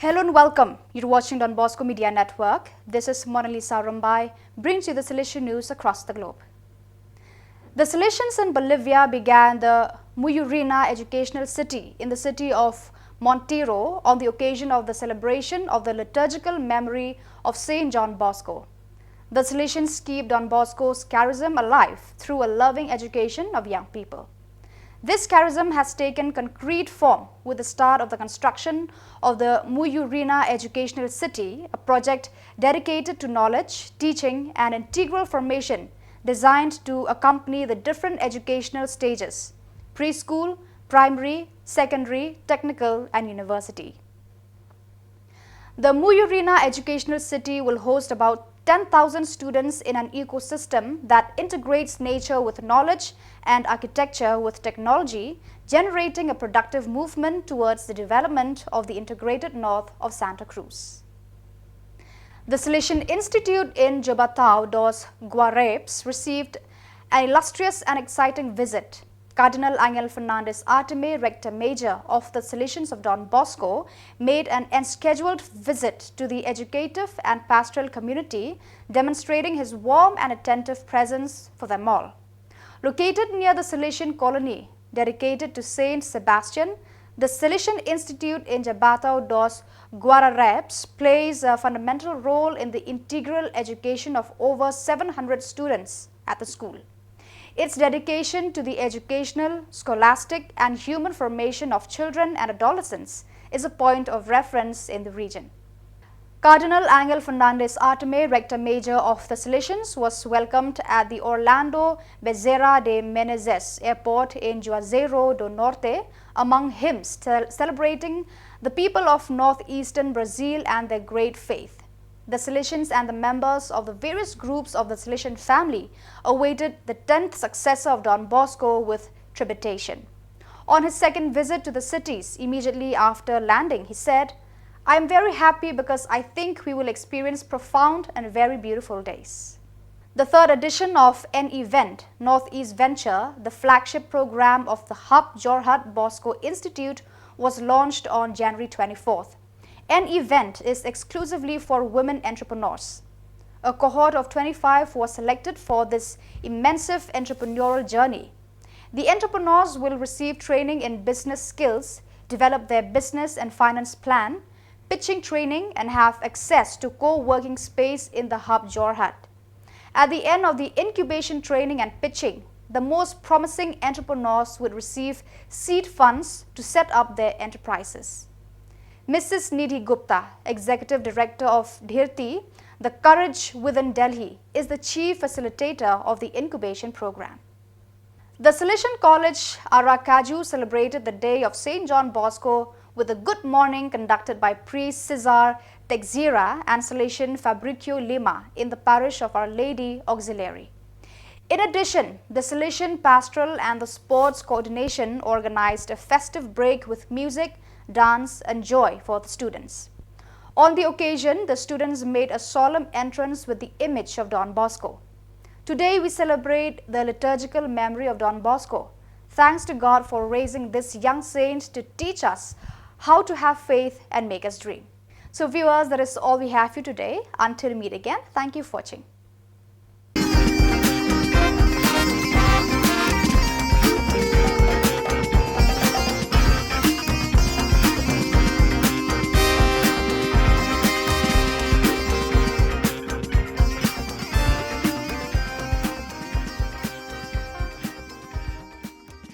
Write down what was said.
Hello and welcome. You're watching Don Bosco Media Network. This is Monalisa Rumbai, brings you the Salesian news across the globe. The Salesians in Bolivia began the Muyurina Educational City in the city of Monteiro on the occasion of the celebration of the liturgical memory of Saint John Bosco. The Salesians keep Don Bosco's charism alive through a loving education of young people. This charism has taken concrete form with the start of the construction of the Muyurina Educational City, a project dedicated to knowledge, teaching and integral formation designed to accompany the different educational stages: preschool, primary, secondary, technical and university. The Muyurina Educational City will host about 10,000 students in an ecosystem that integrates nature with knowledge and architecture with technology, generating a productive movement towards the development of the integrated north of Santa Cruz. The Salesian Institute in Jobatao dos Guararapes received an illustrious and exciting visit. Cardinal Angel Fernandez Artime, Rector Major of the Salesians of Don Bosco, made an unscheduled visit to the educative and pastoral community, demonstrating his warm and attentive presence for them all. Located near the Salesian colony dedicated to Saint Sebastian, the Salesian Institute in Jobatao dos Guararapes plays a fundamental role in the integral education of over 700 students at the school. Its dedication to the educational, scholastic and human formation of children and adolescents is a point of reference in the region. Cardinal Angel Fernandez Artime, Rector Major of the Salesians, was welcomed at the Orlando Bezerra de Menezes Airport in Juazeiro do Norte among hymns celebrating the people of northeastern Brazil and their great faith. The Salesians and the members of the various groups of the Salesian family awaited the 10th successor of Don Bosco with trepidation. On his second visit to the cities immediately after landing, he said, "I am very happy because I think we will experience profound and very beautiful days." The third edition of NEHU, Northeast Venture, the flagship program of the Khuborjylla Bosco Institute, was launched on January 24th. NEHU is exclusively for women entrepreneurs. A cohort of 25 was selected for this immense entrepreneurial journey. The entrepreneurs will receive training in business skills, develop their business and finance plan, pitching training and have access to co-working space in the Khuborjylla. At the end of the incubation training and pitching, the most promising entrepreneurs would receive seed funds to set up their enterprises. Mrs. Nidhi Gupta, Executive Director of Dhirti, the Courage Within Delhi, is the chief facilitator of the incubation program. The Salesian College Aracaju celebrated the day of Saint John Bosco with a good morning conducted by priest Cesar Texira and Salesian Fabricio Lima in the parish of Our Lady Auxiliary. In addition, the Salesian Pastoral and the Sports Coordination organized a festive break with music, dance and joy for the students. On the occasion, the students made a solemn entrance with the image of Don Bosco. Today we celebrate the liturgical memory of Don Bosco. Thanks to God for raising this young saint to teach us how to have faith and make us dream. So viewers, that is all we have for you today. Until we meet again, thank you for watching.